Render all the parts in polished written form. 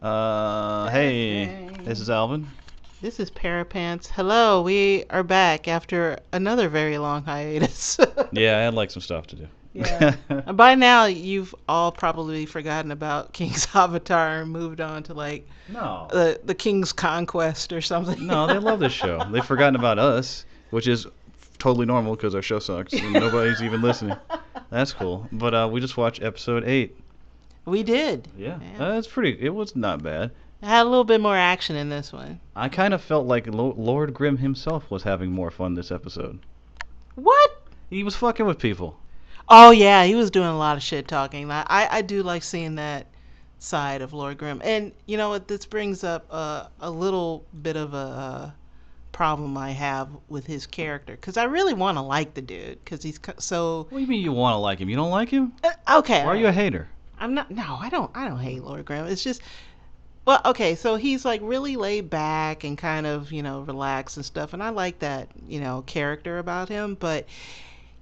Hey, this is Alvin. This is Parapants. Hello, we are back after another very long hiatus. Yeah, I had like some stuff to do. Yeah. By now, you've all probably forgotten about King's Avatar and moved on to like No. the King's Conquest or something. No, they love this show. They've forgotten about us, which is totally normal because our show sucks and nobody's even listening. That's cool. But we just watched episode 8. We did. Yeah, that's pretty. It was not bad. It had a little bit more action in this one. I kind of felt like Lord Grimm himself was having more fun this episode. What? He was fucking with people. Oh yeah, he was doing a lot of shit talking. I do like seeing that side of Lord Grimm. And you know what? This brings up a little bit of a problem I have with his character, because I really want to like the dude, because he's so. What do you mean you want to like him? You don't like him? Okay. Why are you a hater? I'm not. No, I don't. I don't hate Lord Grimm. It's just. Well, okay, so he's like really laid back and kind of, relaxed and stuff, and I like that, character about him, but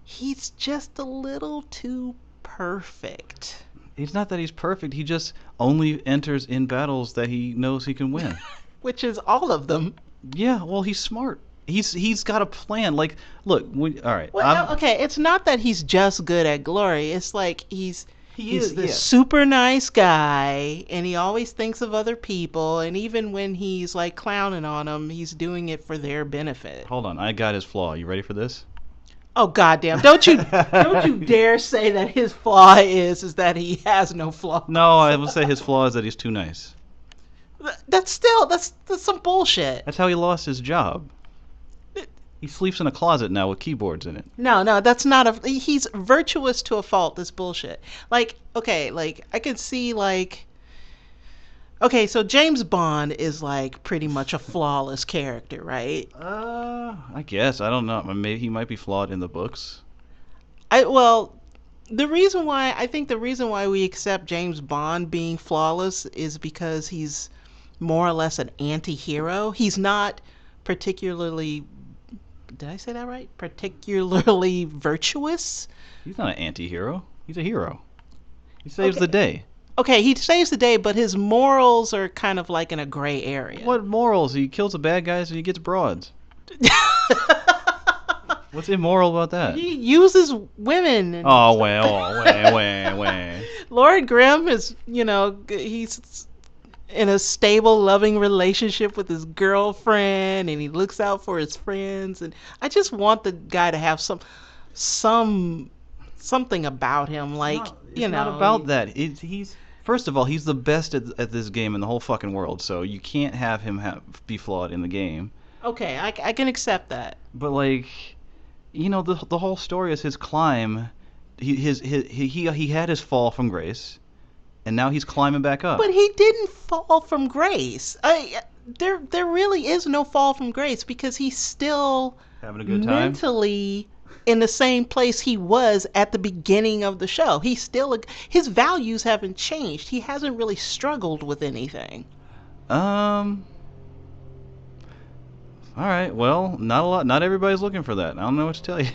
he's just a little too perfect. It's not that he's perfect. He just only enters in battles that he knows he can win. Which is all of them. Yeah, well, he's smart. He's got a plan. Like, look, all right. Well, okay, it's not that he's just good at glory. It's like he's the yeah. super nice guy, and he always thinks of other people, and even when he's like clowning on them, he's doing it for their benefit. Hold on, I got his flaw. You ready for this? Oh goddamn! Don't you dare say that his flaw is that he has no flaw. No, I would say his flaw is that he's too nice. That's some bullshit. That's how he lost his job. He sleeps in a closet now with keyboards in it. No, that's not he's virtuous to a fault. This bullshit. Like, okay, like I can see like. Okay, so James Bond is like pretty much a flawless character, right? I guess I don't know. Maybe he might be flawed in the books. The reason why we accept James Bond being flawless is because he's more or less an anti-hero. He's not particularly. Did I say that right? Particularly virtuous? He's not an anti-hero. He's a hero. He saves the day. Okay, he saves the day, but his morals are kind of like in a gray area. What morals? He kills the bad guys and he gets broads. What's immoral about that? He uses women. Wait. Lord Grimm is, he's in a stable, loving relationship with his girlfriend, and he looks out for his friends, and I just want the guy to have something about him, like, it's not about that. He's first of all, he's the best at this game in the whole fucking world, so you can't have him be flawed in the game. Okay, I can accept that. But like, the whole story is his climb. He had his fall from grace. And now he's climbing back up. But he didn't fall from grace. There really is no fall from grace, because he's still having a good time, mentally in the same place he was at the beginning of the show. His values haven't changed. He hasn't really struggled with anything. All right. Well, not everybody's looking for that. I don't know what to tell you.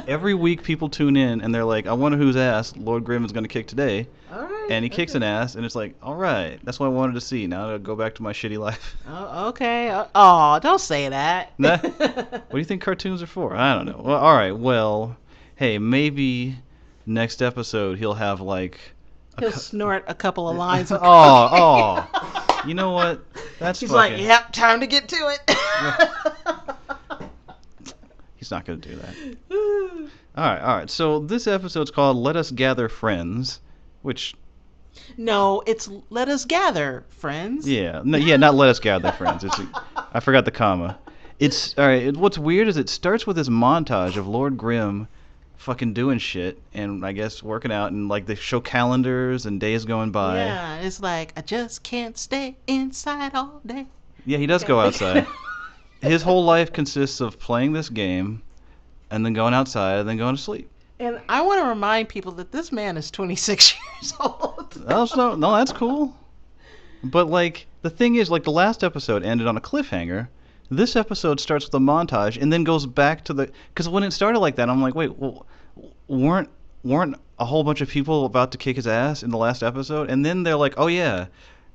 Every week people tune in and they're like, I wonder whose ass Lord Grimm is going to kick today. All right. And he kicks an ass, and it's like, all right, that's what I wanted to see. Now to go back to my shitty life. Oh, okay. Oh, don't say that. What do you think cartoons are for? I don't know. Well, all right. Well, hey, maybe next episode he'll have like. He'll snort a couple of lines. Of You know what? He's like, yep, time to get to it. He's not going to do that. All right. So this episode's called Let Us Gather Friends, which... No, it's Let Us Gather Friends. Yeah, not Let Us Gather Friends. I forgot the comma. It's, all right, what's weird is it starts with this montage of Lord Grimm fucking doing shit and I guess working out, and like they show calendars and days going by. Yeah, it's like, I just can't stay inside all day. Yeah, he does go outside. His whole life consists of playing this game and then going outside and then going to sleep. And I want to remind people that this man is 26 years old. No, that's cool. But like the thing is, like the last episode ended on a cliffhanger. This episode starts with a montage and then goes back to because when it started like that, I'm like, wait, well, weren't a whole bunch of people about to kick his ass in the last episode? And then they're like, oh yeah,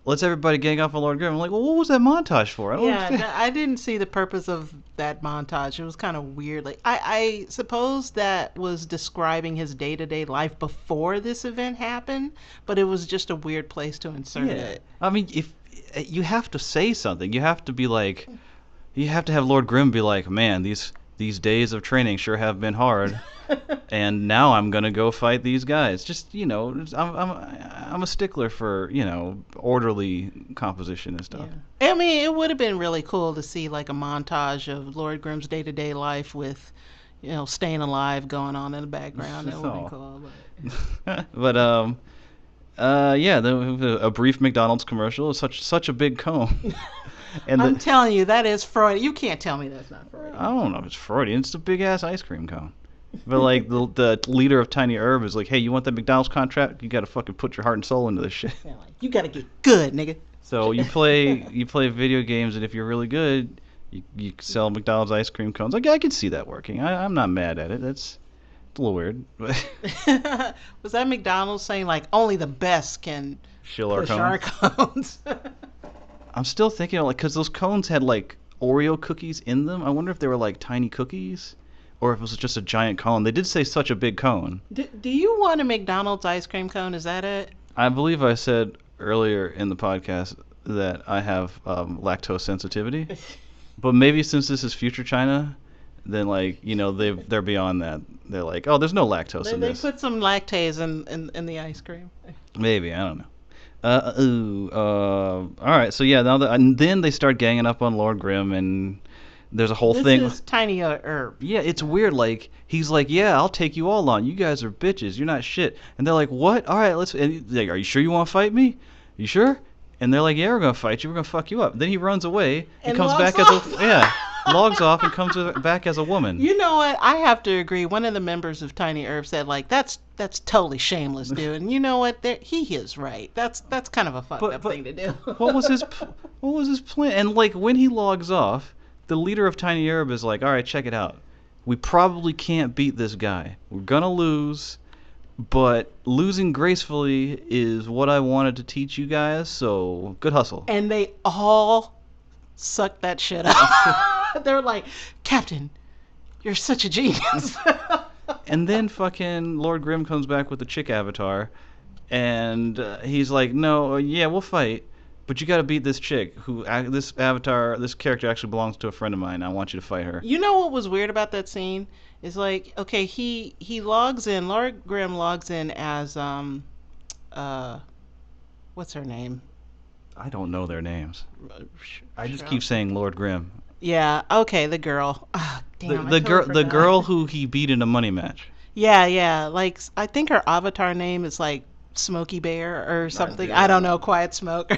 let's everybody gang up on Lord Grim. I'm like, well, what was that montage for? I don't Yeah, understand. I didn't see the purpose of that montage. It was kind of weird. Like I suppose that was describing his day-to-day life before this event happened, but it was just a weird place to insert it. I mean, if you have to say something, you have to be like, you have to have Lord Grim be like, man, these days of training sure have been hard, and now I'm gonna go fight these guys. Just I'm a stickler for orderly composition and stuff. Yeah. I mean, it would have been really cool to see like a montage of Lord Grim's day-to-day life with, staying alive going on in the background. That would be cool. But yeah, a brief McDonald's commercial is such a big cone. And I'm telling you, that is Freudian. You can't tell me that's not Freudian. I don't know if it's Freudian. It's a big ass ice cream cone. But like the leader of Tiny Herb is like, hey, you want that McDonald's contract? You gotta fucking put your heart and soul into this shit. Yeah, like, you gotta get good, nigga. So you play video games, and if you're really good, you sell McDonald's ice cream cones. Like, I can see that working. I'm not mad at it. It's a little weird. Was that McDonald's saying like only the best can push our cones? I'm still thinking like, because those cones had like Oreo cookies in them. I wonder if they were like tiny cookies, or if it was just a giant cone. They did say such a big cone. Do you want a McDonald's ice cream cone? Is that it? I believe I said earlier in the podcast that I have lactose sensitivity, but maybe since this is future China, then like they're beyond that. They're like, oh, there's no lactose in this. They put some lactase in the ice cream. Maybe, I don't know. All right. So yeah, and then they start ganging up on Lord Grim, and there's a whole thing. This is Tiny Herb. Yeah, it's weird. Like he's like, yeah, I'll take you all on. You guys are bitches. You're not shit. And they're like, what? All right, let's. And like, are you sure you want to fight me? You sure? And they're like, yeah, we're gonna fight you. We're gonna fuck you up. Then he runs away and comes back logs off and comes back as a woman. You know what? I have to agree. One of the members of Tiny Herb said, like, that's totally shameless, dude. And you know what? He is right. That's kind of a fucked up thing to do. What was his plan? And like when he logs off, the leader of Tiny Herb is like, all right, check it out. We probably can't beat this guy. We're gonna lose, but losing gracefully is what I wanted to teach you guys. So good hustle. And they all sucked that shit up. They're like, Captain, you're such a genius. And then fucking Lord Grim comes back with the chick avatar, and he's like, no, yeah, we'll fight, but you got to beat this chick this character actually belongs to a friend of mine. I want you to fight her. You know what was weird about that scene is like, okay, he logs in. Lord Grim logs in as what's her name? I don't know their names. I just keep saying Lord Grim. Yeah, okay, the girl. Oh, damn, the girl who he beat in a money match. Yeah. Like, I think her avatar name is like Smokey Bear or something. I don't know, Quiet Smoker.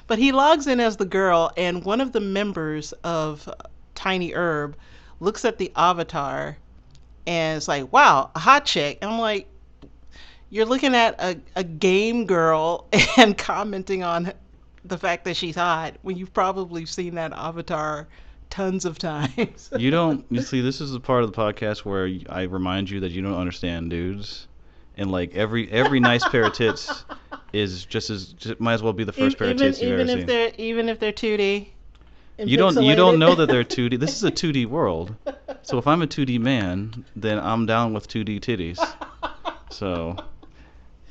But he logs in as the girl, and one of the members of Tiny Herb looks at the avatar and it's like, wow, a hot chick. And I'm like, you're looking at a game girl and commenting on the fact that she's hot when you've probably seen that avatar tons of times. You see, this is the part of the podcast where I remind you that you don't understand dudes, and like every nice pair of tits is might as well be the first pair of tits you've ever seen. Even if they're 2D. You don't know that they're 2D. This is a 2D world. So if I'm a 2D man, then I'm down with 2D titties. So,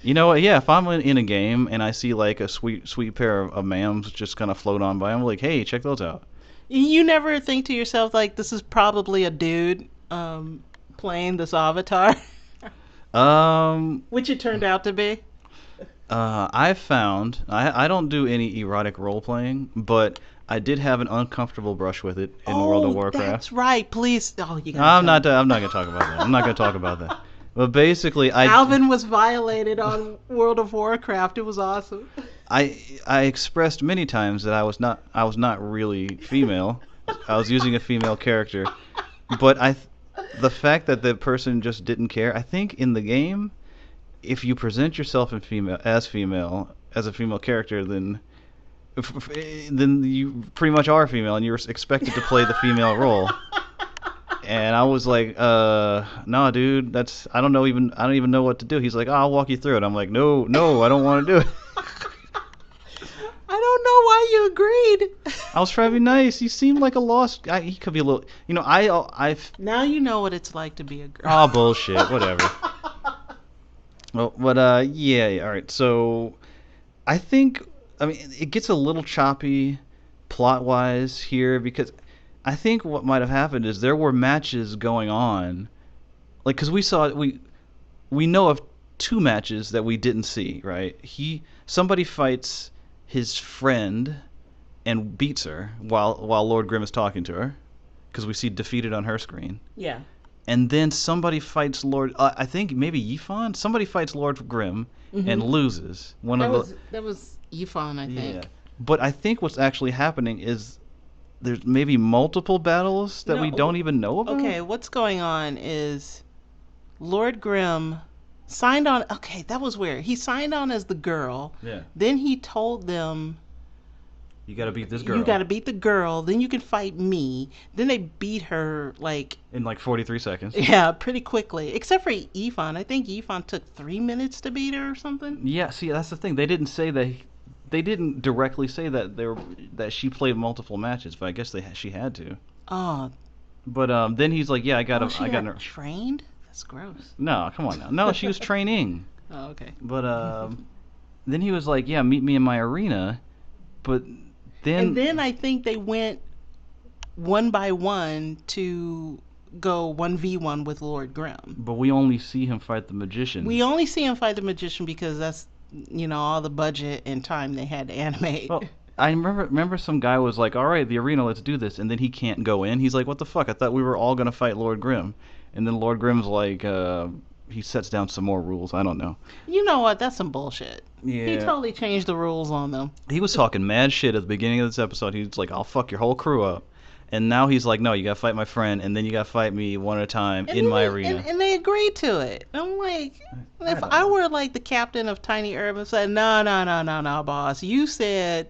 you know what? Yeah, if I'm in a game and I see like a sweet pair of mams just kind of float on by, I'm like, hey, check those out. You never think to yourself like, this is probably a dude playing this avatar? Which it turned out to be. I found I don't do any erotic role playing, but I did have an uncomfortable brush with it in World of Warcraft. That's right. Please. Oh, you got. I'm not going to talk about that. I'm not going to talk about that. But basically, Alvin was violated on World of Warcraft. It was awesome. I expressed many times that I was not really female. I was using a female character, but the fact that the person just didn't care. I think in the game, if you present yourself as a female character, then you pretty much are female, and you're expected to play the female role. And I was like, no, dude, I don't even know what to do. He's like, oh, I'll walk you through it. I'm like, no, I don't want to do it. don't know why you agreed. I was trying to be nice. You seemed like a lost guy. He could be a little. I've. Now you know what it's like to be a girl. Oh, bullshit. Whatever. Well, but yeah. All right. So, I think. I mean, it gets a little choppy, plot-wise here because I think what might have happened is there were matches going on, like because we know of two matches that we didn't see. Right? Somebody fights his friend and beats her while Lord Grimm is talking to her, because we see defeated on her screen. Yeah. And then somebody fights I think maybe Yifan. Somebody fights Lord Grimm and loses. That was Yifan, I think. Yeah. But I think what's actually happening is there's maybe multiple battles that we don't even know about. Okay, what's going on is Lord Grimm signed on. Okay, that was weird. He signed on as the girl. Yeah. Then he told them, you got to beat this girl. You got to beat the girl. Then you can fight me. Then they beat her in 43 seconds. Yeah, pretty quickly. Except for Yifan. I think Yifan took 3 minutes to beat her or something. Yeah. See, that's the thing. They didn't say that. They didn't directly say that she played multiple matches, but I guess she had to. Oh. But then he's like, yeah, I got her trained. That's gross. No, come on now. No, she was training. Oh, okay. But then he was like, yeah, meet me in my arena. But then... And then I think they went one by one to go 1v1 with Lord Grimm. But we only see him fight the magician. We only see him fight the magician because that's, all the budget and time they had to animate. Well, I remember some guy was like, all right, the arena, let's do this. And then he can't go in. He's like, what the fuck? I thought we were all going to fight Lord Grimm. And then Lord Grimm's like, he sets down some more rules. I don't know. You know what? That's some bullshit. Yeah. He totally changed the rules on them. He was talking mad shit at the beginning of this episode. He was like, I'll fuck your whole crew up. And now he's like, no, you got to fight my friend, and then you got to fight me one at a time in my arena. And they agreed to it. I'm like, if I were like the captain of Tiny Urban, said, no, boss. You said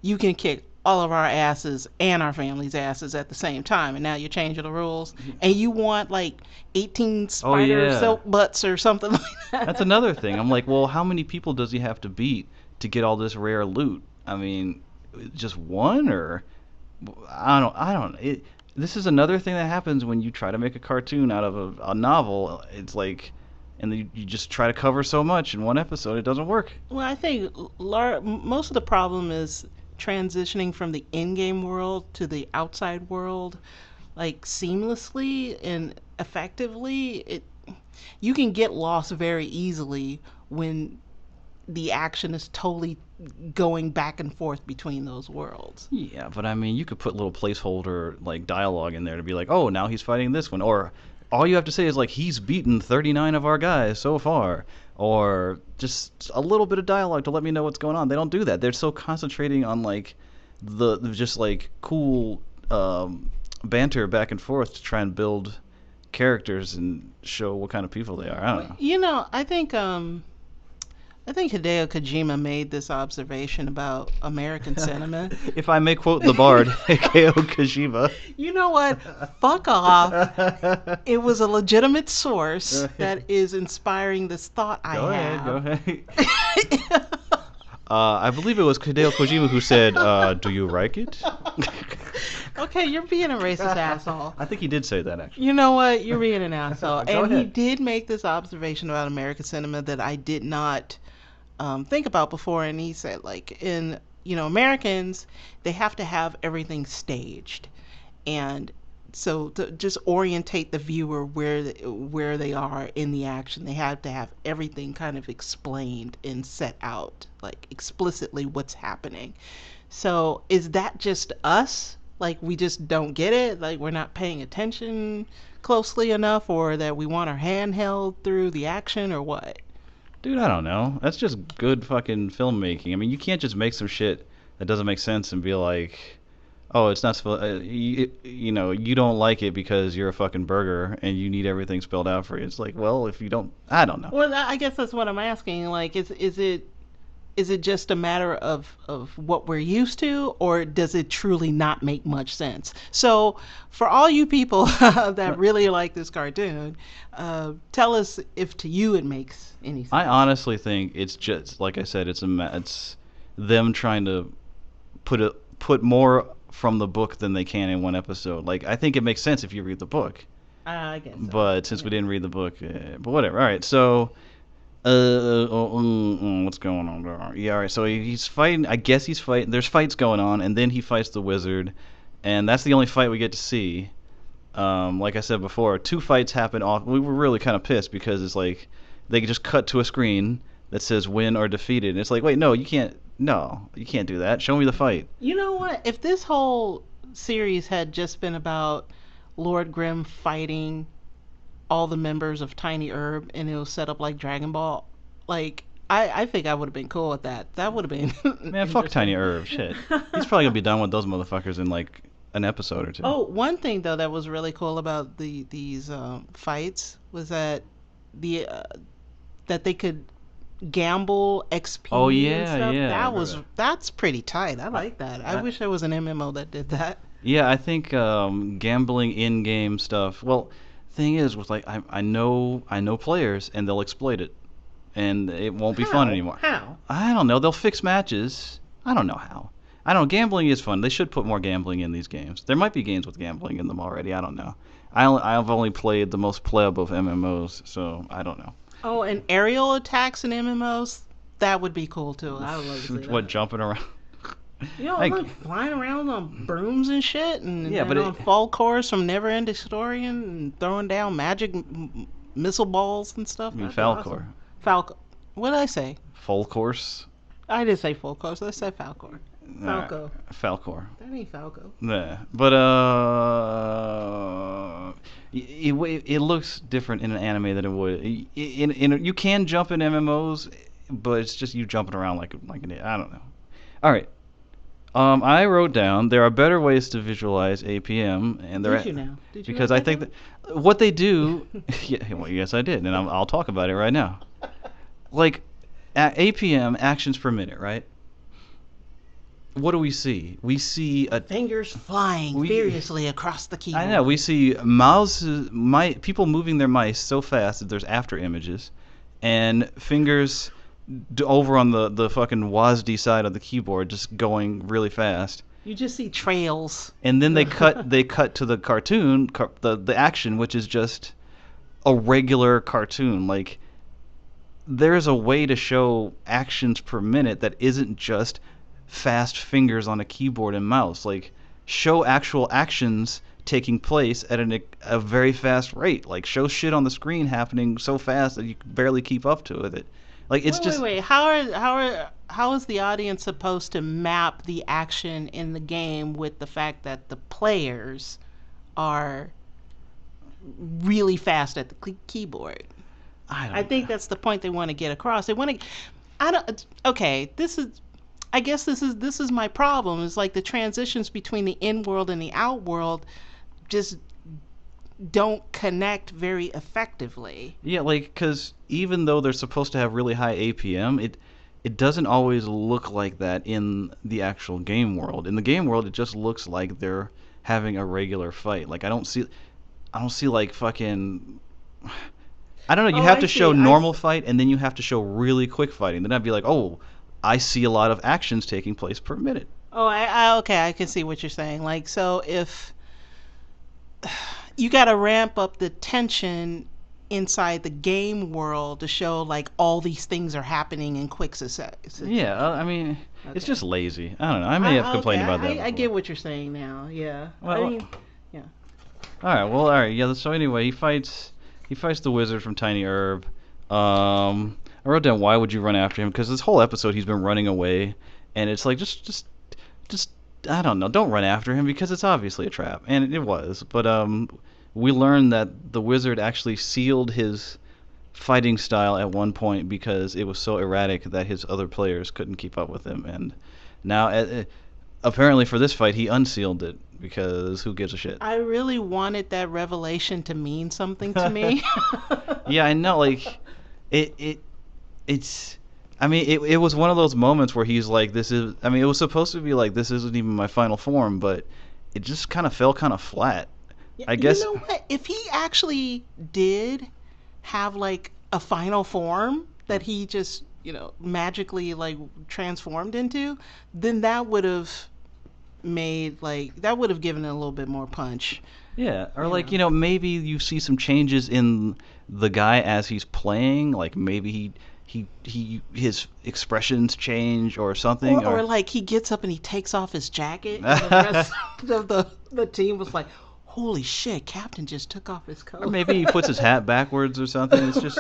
you can kick all of our asses and our family's asses at the same time, and now you're changing the rules, and you want like 18 spider soap butts or something like that. That's another thing. I'm like, well, how many people does he have to beat to get all this rare loot? I mean, just one, or I don't. This is another thing that happens when you try to make a cartoon out of a novel. It's like, and you just try to cover so much in one episode, it doesn't work. Well, I think most of the problem is transitioning from the in-game world to the outside world, like seamlessly and effectively. You can get lost very easily when the action is totally going back and forth between those worlds. Yeah, but I mean, you could put little placeholder like dialogue in there to be like, oh, now he's fighting this one, or all you have to say is like, he's beaten 39 of our guys so far, or just a little bit of dialogue to let me know what's going on. They don't do that. They're so concentrating on like the just like cool banter back and forth to try and build characters and show what kind of people they are. I don't know. I think Hideo Kojima made this observation about American cinema. If I may quote the bard, Hideo Kojima. You know what? Fuck off. It was a legitimate source that is inspiring this thought I have. Go ahead. I believe it was Hideo Kojima who said, do you like it? Okay, you're being a racist asshole. I think he did say that, actually. You know what? You're being an asshole. Go and ahead. He did make this observation about American cinema that I did not think about before. And he said, like, in, Americans, they have to have everything staged. And so to just orientate the viewer where they are in the action, they have to have everything kind of explained and set out, like explicitly what's happening. So is that just us? Like, we just don't get it? Like, we're not paying attention closely enough, or that we want our hand held through the action, or what? Dude, I don't know. That's just good fucking filmmaking. I mean, you can't just make some shit that doesn't make sense and be like, oh, it's not supposed. You don't like it because you're a fucking burger and you need everything spelled out for you. It's like, well, if you don't, I don't know. Well, I guess that's what I'm asking. Like, is it just a matter of what we're used to, or does it truly not make much sense? So, for all you people that really like this cartoon, tell us if to you it makes any sense. I honestly think it's just, like I said, them trying to put more from the book than they can in one episode. Like I think it makes sense if you read the book, I guess so. but since we didn't read the book, but whatever. All right, so what's going on there? Yeah, all right. So he's fighting. I guess he's fighting. There's fights going on, and then he fights the wizard, and that's the only fight we get to see. Like I said before, two fights happen off. We were really kind of pissed because it's like they just cut to a screen that says win or defeated, and it's like, wait, no, you can't. No, you can't do that. Show me the fight. You know what? If this whole series had just been about Lord Grimm fighting all the members of Tiny Herb and it was set up like Dragon Ball, like I think I would have been cool with that. That would have been Man, fuck Tiny Herb. Shit. He's probably gonna be done with those motherfuckers in like an episode or two. Oh, one thing though that was really cool about these fights was that that they could gamble XP Oh and yeah, stuff. yeah. That's pretty tight. I like that. I wish there was an MMO that did that. Yeah, I think gambling in-game stuff. Well, thing is, with like I know players, and they'll exploit it, and it won't be fun anymore. How? I don't know. They'll fix matches. I don't know how. I don't know. Gambling is fun. They should put more gambling in these games. There might be games with gambling in them already. I don't know. I've only played the most playable of MMOs, so I don't know. Oh, and aerial attacks in MMOs? That would be cool too. I would love to see that. What, jumping around? You know, like flying around on brooms and shit, and Yeah, but on fall course from Neverending Story and throwing down magic missile balls and stuff. I mean, That'd be Falcor. awesome. Falco. What did I say? Full course? I didn't say full course. I said Falcor. Falco. Falcor. That ain't Falco. Yeah, but it looks different in an anime than it would. You can jump in MMOs, but it's just you jumping around like an idiot. I don't know. All right. I wrote down there are better ways to visualize APM, and Did you now? Did you because write I that think down? that what they do. Yeah, well, yes, I did, and I'll talk about it right now. Like APM, actions per minute, right? What do we see? We see Fingers flying furiously across the keyboard. I know. We see people moving their mice so fast that there's after images, and fingers over on the fucking WASD side of the keyboard just going really fast. You just see trails. And then they cut to the cartoon, the action, which is just a regular cartoon. Like there's a way to show actions per minute that isn't just fast fingers on a keyboard and mouse. Like show actual actions taking place at a very fast rate. Like show shit on the screen happening so fast that you can barely keep up to it. Like it's wait. How is the audience supposed to map the action in the game with the fact that the players are really fast at the keyboard? I think that's the point they want to get across. They want to. Okay. I guess this is my problem. It's like the transitions between the in-world and the out-world just don't connect very effectively. Yeah, like because even though they're supposed to have really high APM, it doesn't always look like that in the actual game world. In the game world, it just looks like they're having a regular fight. Like I don't see like fucking. I don't know. You have to show normal fight, and then you have to show really quick fighting. Then I'd be like, oh, I see a lot of actions taking place per minute. Oh, okay, I can see what you're saying. Like, so if you got to ramp up the tension inside the game world to show like all these things are happening in quick succession. Yeah, I mean, it's just lazy. I don't know. I may have complained about that. I get what you're saying now. Yeah. Well, I mean, yeah. All right. Well, all right. Yeah. So anyway, he fights the wizard from Tiny Herb. I wrote down why would you run after him, because this whole episode he's been running away, and it's like just I don't know, don't run after him because it's obviously a trap, and it was. But we learned that the wizard actually sealed his fighting style at one point because it was so erratic that his other players couldn't keep up with him, and now apparently for this fight he unsealed it because who gives a shit. I really wanted that revelation to mean something to me. Yeah, I know. Like it's. I mean, it was one of those moments where he's like, this is. I mean, it was supposed to be like, this isn't even my final form, but it just kind of fell kind of flat. I guess. You know what? If he actually did have like a final form that he just, magically like transformed into, then that would have given it a little bit more punch. Yeah, or like, You know. maybe you see some changes in the guy as he's playing, like maybe his expressions change or something, Or or like he gets up and he takes off his jacket, and the rest of the team was like, "Holy shit, Captain just took off his coat." or maybe he puts his hat backwards or something. It's just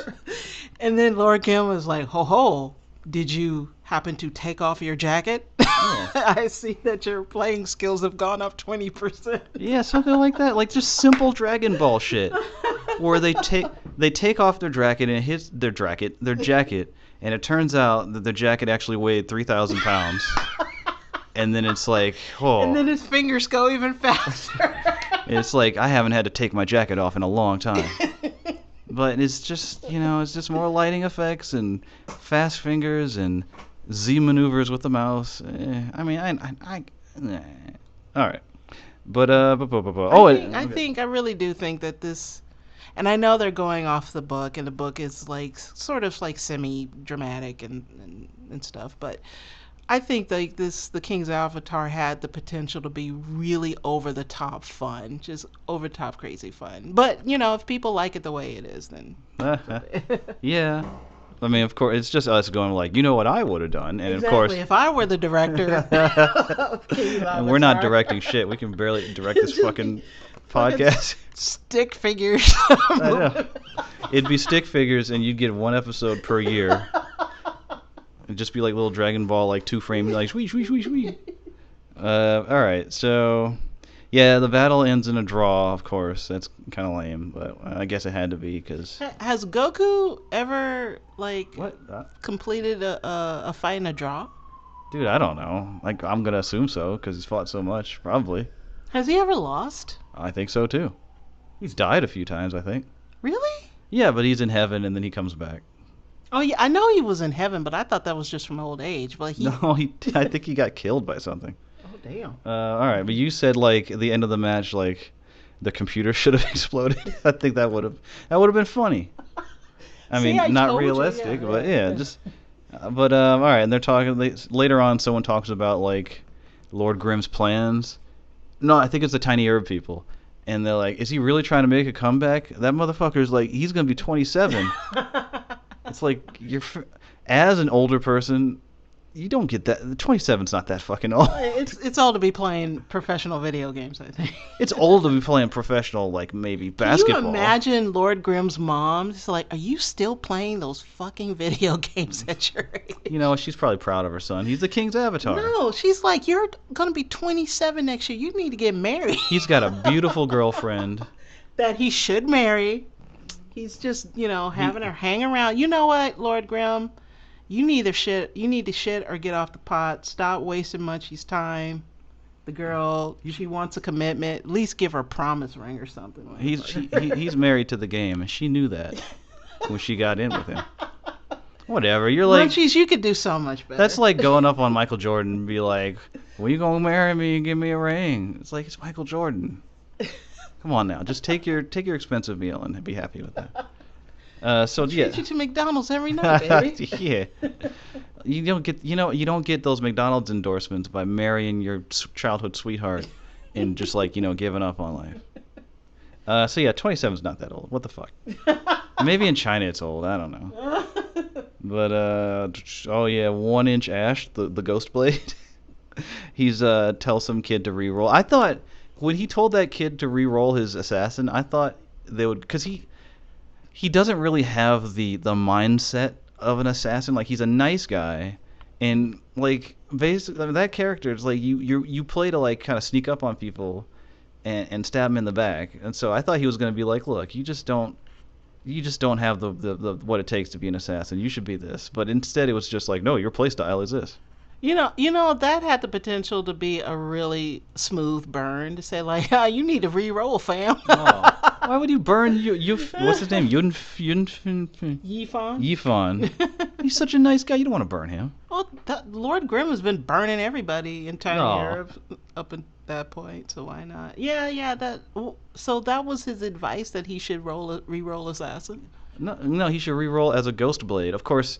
And then Lord Kim was like, "Ho ho, did you happen to take off your jacket? yeah. I see that your playing skills have gone up 20%." Yeah, something like that. Like just simple Dragon Ball shit, where they take off their jacket and it hits their jacket, and it turns out that their jacket actually weighed 3,000 pounds, and then it's like, oh, And then his fingers go even faster. it's like I haven't had to take my jacket off in a long time. But it's just, it's just more lighting effects and fast fingers and Z maneuvers with the mouse. I mean, all right. But I really do think that this, and I know they're going off the book, and the book is like sort of like semi-dramatic and stuff, but I think like the King's Avatar had the potential to be really over the top fun, just over the top crazy fun. But if people like it the way it is, then yeah. I mean, of course, it's just us going like, what I would have done, and exactly. of course, If I were the director, of King's and we're not Avatar, directing shit. We can barely direct this fucking podcast. stick figures. I know. It'd be stick figures, and you'd get one episode per year. It'd just be like little Dragon Ball, like 2 frame, like sweet. All right, so yeah, the battle ends in a draw. Of course, that's kind of lame, but I guess it had to be because. Has Goku ever What? completed a fight in a draw? Dude, I don't know. Like, I'm gonna assume so because he's fought so much. Probably. Has he ever lost? I think so too. He's died a few times, I think. Really? Yeah, but he's in heaven and then he comes back. Oh yeah, I know he was in heaven, but I thought that was just from old age. But No, I think he got killed by something. Oh damn. All right, but you said like at the end of the match, like the computer should have exploded. I think that would have been funny. I See, mean, I not told you, realistic, yeah, but right. yeah, just. But all right, and they're talking later on. Someone talks about like Lord Grimm's plans. No, I think it's the tiny herb people, and they're like, "Is he really trying to make a comeback? That motherfucker's like, he's gonna be 27." It's like as an older person, you don't get that. 27's not that fucking old. It's all to be playing professional video games, I think. It's old to be playing professional, like maybe basketball. Can you imagine Lord Grimm's mom? It's like, are you still playing those fucking video games at your age? She's probably proud of her son. He's the King's Avatar. No, she's like, you're gonna be 27 next year. You need to get married. He's got a beautiful girlfriend. That he should marry. He's just, having her hang around. You know what, Lord Grimm? You need to shit or get off the pot. Stop wasting Munchie's time. The girl, she wants a commitment. At least give her a promise ring or something. He's married to the game, and she knew that when she got in with him. Whatever. You're like, Munchies, you could do so much better. that's like going up on Michael Jordan and be like, "When you gonna marry me and give me a ring?" It's like, it's Michael Jordan. Come on now, just take your expensive meal and be happy with that. So yeah. Treat you to McDonald's every night, baby. Yeah. You don't get those McDonald's endorsements by marrying your childhood sweetheart and just like, giving up on life. So yeah, 27's not that old. What the fuck? Maybe in China it's old. I don't know. But oh yeah, 1-inch Ash, the ghost blade. He's tells some kid to re-roll. I thought when he told that kid to re-roll his assassin, I thought they would, because he doesn't really have the mindset of an assassin. Like, he's a nice guy, and like basically that character is like you play to like kind of sneak up on people and stab them in the back. And so I thought he was going to be like, look, you just don't have the what it takes to be an assassin. You should be this. But instead it was just like, no, your play style is this. That had the potential to be a really smooth burn to say like, you need to re-roll, fam. Oh. Why would you burn you? What's his name? Yifan. He's such a nice guy. You don't want to burn him. Well, Lord Grimm has been burning everybody in Tiny No. Europe up at that point, so why not? Yeah. So that was his advice, that he should re-roll assassin. No, he should re-roll as a ghost blade. Of course,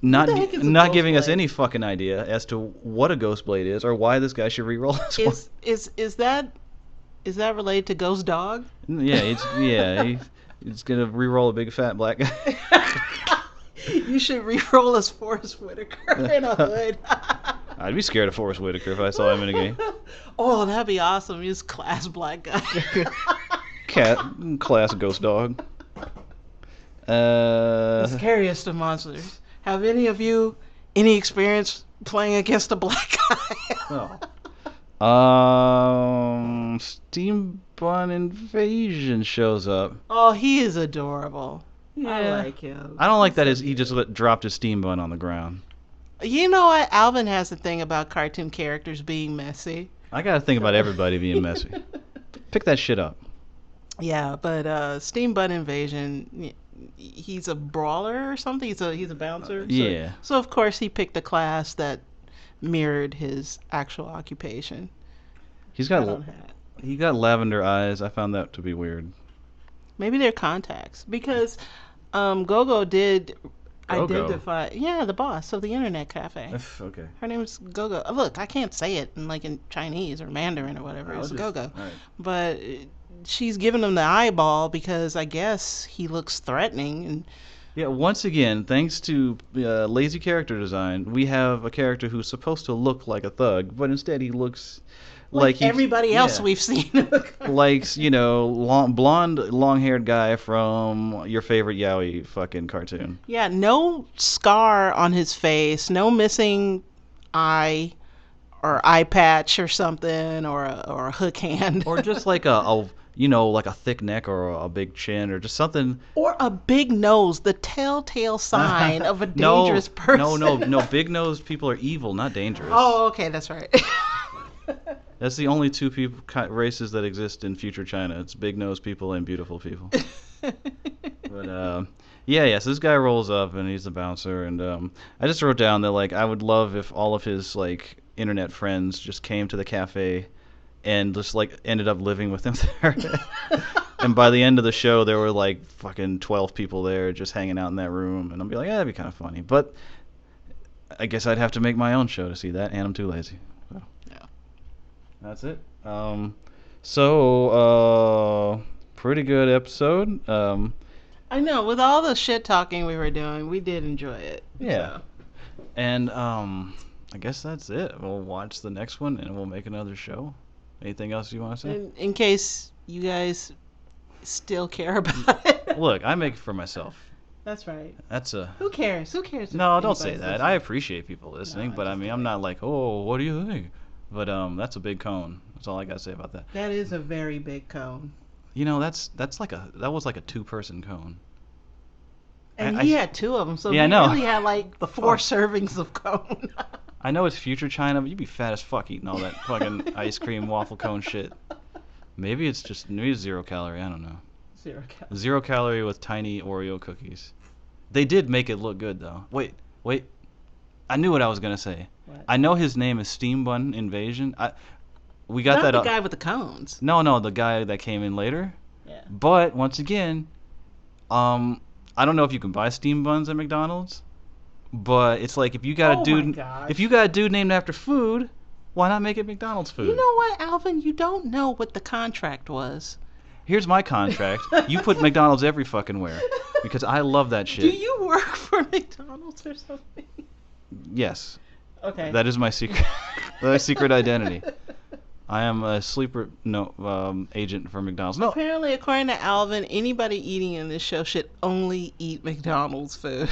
not What the heck is a not ghost giving us blade? any fucking idea as to what a ghost blade is or why this guy should re-roll this one. Is that related to Ghost Dog? He's gonna re-roll a big fat black guy. You should re-roll as Forrest Whitaker in a hood. I'd be scared of Forrest Whitaker if I saw him in a game. Oh, that'd be awesome. He's class black guy. Cat, class ghost dog. The scariest of monsters. Have any of you any experience playing against a black guy? Steam Bun Invasion shows up. Oh, he is adorable. Yeah. I like him. I don't like that he just dropped his steam bun on the ground. You know what? Alvin has a thing about cartoon characters being messy. I gotta think about everybody being messy. Pick that shit up. Yeah, but Steam Bun Invasion, he's a brawler or something. He's a bouncer. Yeah. So of course he picked a class that mirrored his actual occupation. He got lavender eyes. I found that to be weird. Maybe they're contacts because Gogo did identify. Yeah, the boss of the internet cafe. Okay. Her name is Gogo. Look, I can't say it in Chinese or Mandarin or whatever. It's Gogo. Right. But she's giving him the eyeball because I guess he looks threatening. And Yeah, once again, thanks to lazy character design, we have a character who's supposed to look like a thug, but instead he looks like everybody else we've seen. Like, blonde, long-haired guy from your favorite yaoi fucking cartoon. Yeah, no scar on his face, no missing eye or eye patch or something, or a hook hand. Or just like like a thick neck or a big chin or just something. Or a big nose, the telltale sign of a dangerous person. No, big-nosed people are evil, not dangerous. Oh, okay, that's right. That's the only two races that exist in future China. It's big-nosed people and beautiful people. But so this guy rolls up and he's the bouncer, and I just wrote down that I would love if all of his internet friends just came to the cafe and just ended up living with him there. And by the end of the show, there were fucking 12 people there just hanging out in that room, and I'd be like, yeah, that'd be kind of funny. But I guess I'd have to make my own show to see that, and I'm too lazy. So. Yeah. That's it. Pretty good episode. I know, with all the shit talking we were doing, we did enjoy it. Yeah. So. And I guess that's it. We'll watch the next one and we'll make another show. Anything else you want to say? In case you guys still care about it. Look, I make it for myself. That's right. Who cares? Who cares? No, don't say that. I appreciate people listening, No, but I mean, I'm not what do you think? But that's a big cone. That's all I gotta say about that. That is a very big cone. That was like a 2-person cone. And he had 2 of them, so yeah, he I know. really had 4 servings of cone. I know it's future China, but you'd be fat as fuck eating all that fucking ice cream waffle cone shit. Maybe it's 0 calorie. I don't know. 0 calorie. 0 calorie with tiny Oreo cookies. They did make it look good though. Wait. I knew what I was gonna say. What? I know his name is Steam Bun Invasion. We got Not that. the guy with the cones. No, the guy that came in later. Yeah. But once again, I don't know if you can buy steam buns at McDonald's. But it's if you got a dude named after food, why not make it McDonald's food? You know what, Alvin? You don't know what the contract was. Here's my contract. You put McDonald's every fucking where. Because I love that shit. Do you work for McDonald's or something? Yes. Okay. That is my secret identity. I am a sleeper agent for McDonald's. No. Apparently, according to Alvin, anybody eating in this show should only eat McDonald's food.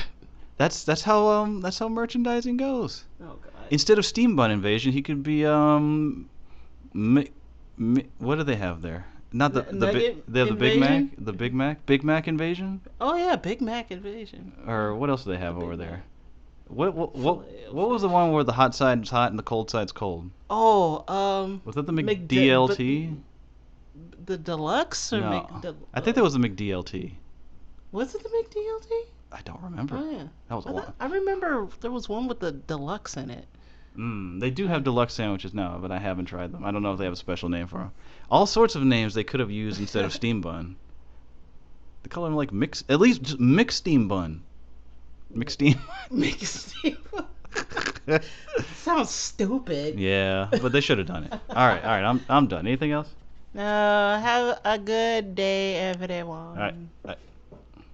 That's how merchandising goes. Oh God. Instead of Steam Bun Invasion, he could be what do they have there? Not the they have the Big Mac Invasion. Oh yeah, Big Mac Invasion. Or what else do they have over there? What was the one where the hot side's hot and the cold side's cold? Oh, was that the McDLT? The deluxe or no. I think that was the McDLT. Was it the McDLT? I don't remember. Oh yeah. That was a lot. I remember there was one with the deluxe in it. They do have deluxe sandwiches now, but I haven't tried them. I don't know if they have a special name for them. All sorts of names they could have used instead of Steam Bun. They call them mix, at least just mixed Steam Bun. McSteam. McSteam. Sounds stupid. Yeah, but they should have done it. All right. I'm done. Anything else? No, have a good day, everyone. All right.